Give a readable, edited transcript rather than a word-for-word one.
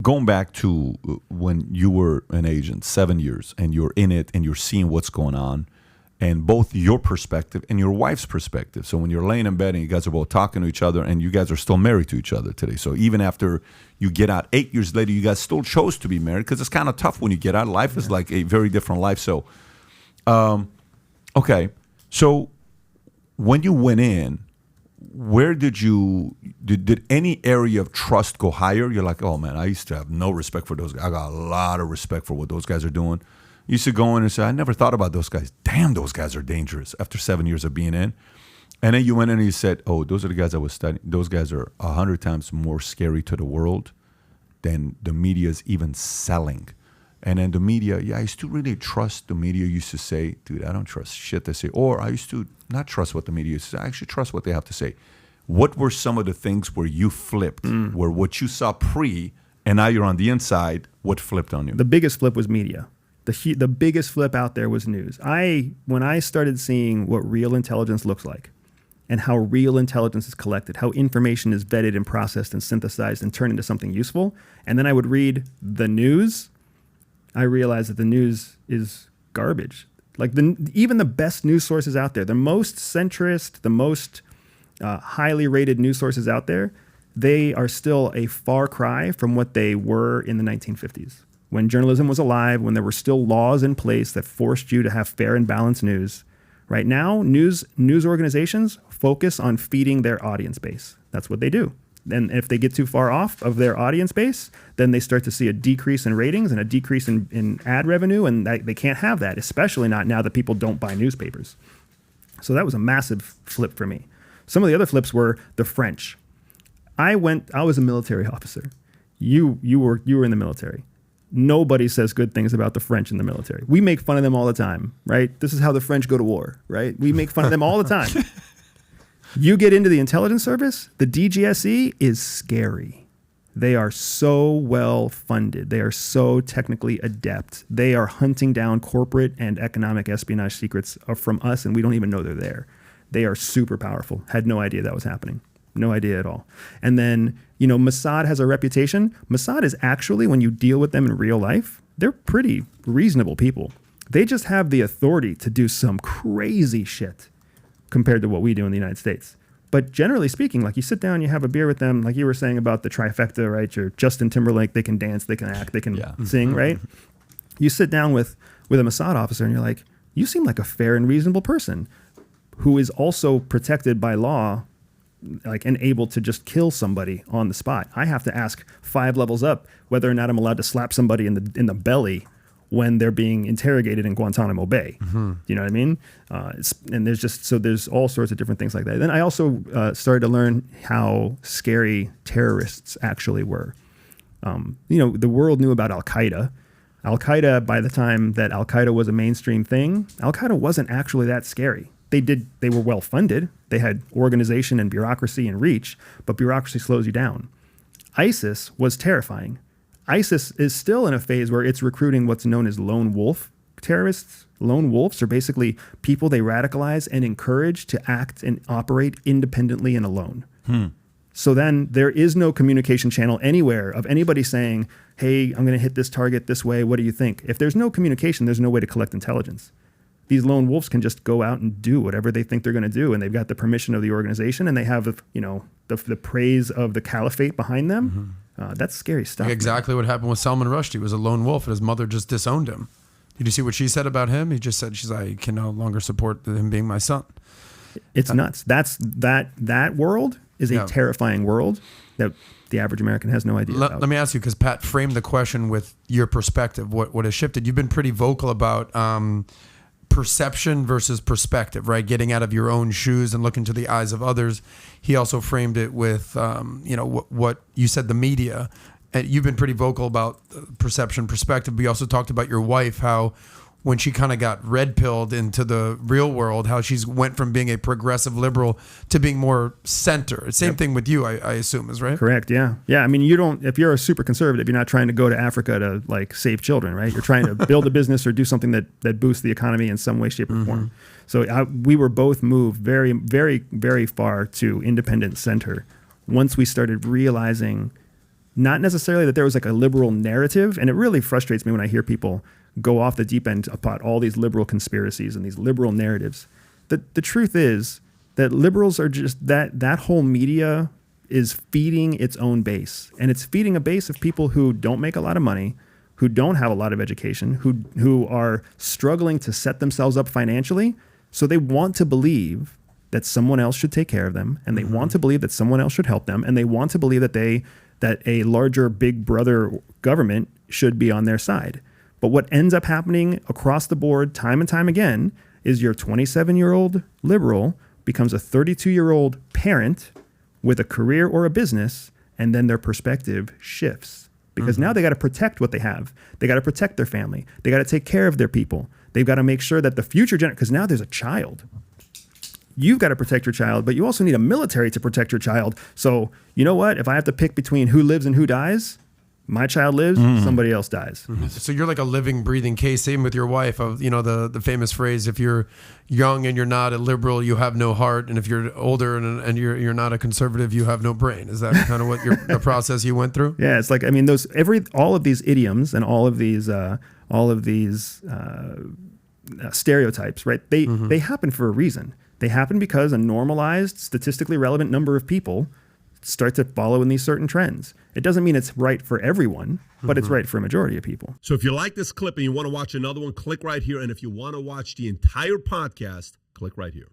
going back to when you were an agent, 7 years, and you're in it and you're seeing what's going on, and both your perspective and your wife's perspective. So when you're laying in bed and you guys are both talking to each other, and you guys are still married to each other today. So even after you get out 8 years later, you guys still chose to be married, because it's kind of tough when you get out. Life is like a very different life. So, okay. So when you went in, where did any area of trust go higher? You're like, oh man, I used to have no respect for those guys. I got a lot of respect for what those guys are doing. You used to go in and say, I never thought about those guys. Damn, those guys are dangerous after 7 years of being in. And then you went in and you said, oh, those are the guys I was studying. Those guys are 100 times more scary to the world than the media is even selling. And then the media, I used to really trust the media. Used to say, dude, I don't trust shit they say. Or I used to not trust what the media used to say. I actually trust what they have to say. What were some of the things where you flipped, where what you saw pre, and now you're on the inside, what flipped on you? The biggest flip was media. The biggest flip out there was news. When I started seeing what real intelligence looks like, and how real intelligence is collected, how information is vetted and processed and synthesized and turned into something useful, and then I would read the news, I realized that the news is garbage. Like even the best news sources out there, the most centrist, the most highly rated news sources out there, they are still a far cry from what they were in the 1950s. When journalism was alive, when there were still laws in place that forced you to have fair and balanced news. Right now, news organizations focus on feeding their audience base. That's what they do. And if they get too far off of their audience base, then they start to see a decrease in ratings and a decrease in ad revenue, and they can't have that, especially not now that people don't buy newspapers. So that was a massive flip for me. Some of the other flips were the French. I was a military officer. You were in the military. Nobody says good things about the French in the military. We make fun of them all the time, right? This is how the French go to war, right? We make fun of them all the time. You get into the intelligence service, the DGSE is scary. They are so well funded. They are so technically adept. They are hunting down corporate and economic espionage secrets from us, and we don't even know they're there. They are super powerful. Had no idea that was happening. No idea at all. And then, Mossad has a reputation. Mossad is actually, when you deal with them in real life, they're pretty reasonable people. They just have the authority to do some crazy shit compared to what we do in the United States. But generally speaking, like you sit down, you have a beer with them, like you were saying about the trifecta, right? You're Justin Timberlake, they can dance, they can act, they can sing, right? You sit down with a Mossad officer and you're like, you seem like a fair and reasonable person who is also protected by law, like, and able to just kill somebody on the spot. I have to ask 5 levels up whether or not I'm allowed to slap somebody in the belly when they're being interrogated in Guantanamo Bay. Mm-hmm. You know what I mean? And there's all sorts of different things like that. Then I also started to learn how scary terrorists actually were. The world knew about Al-Qaeda. Al-Qaeda, by the time that Al-Qaeda was a mainstream thing, Al-Qaeda wasn't actually that scary. They were well funded. They had organization and bureaucracy and reach, but bureaucracy slows you down. ISIS was terrifying. ISIS is still in a phase where it's recruiting what's known as lone wolf terrorists. Lone wolves are basically people they radicalize and encourage to act and operate independently and alone. So then there is no communication channel anywhere of anybody saying, hey, I'm going to hit this target this way. What do you think? If there's no communication, there's no way to collect intelligence. These lone wolves can just go out and do whatever they think they're going to do, and they've got the permission of the organization, and they have the praise of the caliphate behind them. Mm-hmm. That's scary stuff. Like exactly what happened with Salman Rushdie. He was a lone wolf, and his mother just disowned him. Did you see what she said about him? He just said, I can no longer support him being my son. It's nuts. That world is a terrifying world that the average American has no idea about. Let me ask you, because Pat framed the question with your perspective. What has shifted? You've been pretty vocal about perception versus perspective, right? Getting out of your own shoes and looking to the eyes of others. He also framed it with, what you said, the media. And you've been pretty vocal about perception, perspective. But you also talked about your wife, how when she kind of got red-pilled into the real world, how she's went from being a progressive liberal to being more center. Same thing with you, I assume, is right? Correct, yeah. Yeah, I mean, if you're a super conservative, you're not trying to go to Africa to like save children, right? You're trying to build a business or do something that boosts the economy in some way, shape, or form. So we were both moved very, very, very far to independent center once we started realizing Not necessarily that there was like a liberal narrative, and it really frustrates me when I hear people go off the deep end about all these liberal conspiracies and these liberal narratives. The truth is that liberals are just that whole media is feeding its own base, and it's feeding a base of people who don't make a lot of money, who don't have a lot of education, who are struggling to set themselves up financially. So they want to believe that someone else should take care of them, and they want to believe that someone else should help them, and they want to believe that a larger big brother government should be on their side. But what ends up happening across the board time and time again is your 27-year-old liberal becomes a 32-year-old parent with a career or a business, and then their perspective shifts. Because now they got to protect what they have. They got to protect their family. They got to take care of their people. They've got to make sure that the future generation, because now there's a child. You've got to protect your child, but you also need a military to protect your child. So you know what? If I have to pick between who lives and who dies, my child lives, somebody else dies. So you're like a living, breathing case. Same with your wife. Of the famous phrase: if you're young and you're not a liberal, you have no heart, and if you're older and you're not a conservative, you have no brain. Is that kind of what the process you went through? Yeah, it's like all of these idioms and all of these stereotypes, right? They happen for a reason. They happen because a normalized, statistically relevant number of people start to follow in these certain trends. It doesn't mean it's right for everyone, but it's right for a majority of people. So if you like this clip and you want to watch another one, click right here. And if you want to watch the entire podcast, click right here.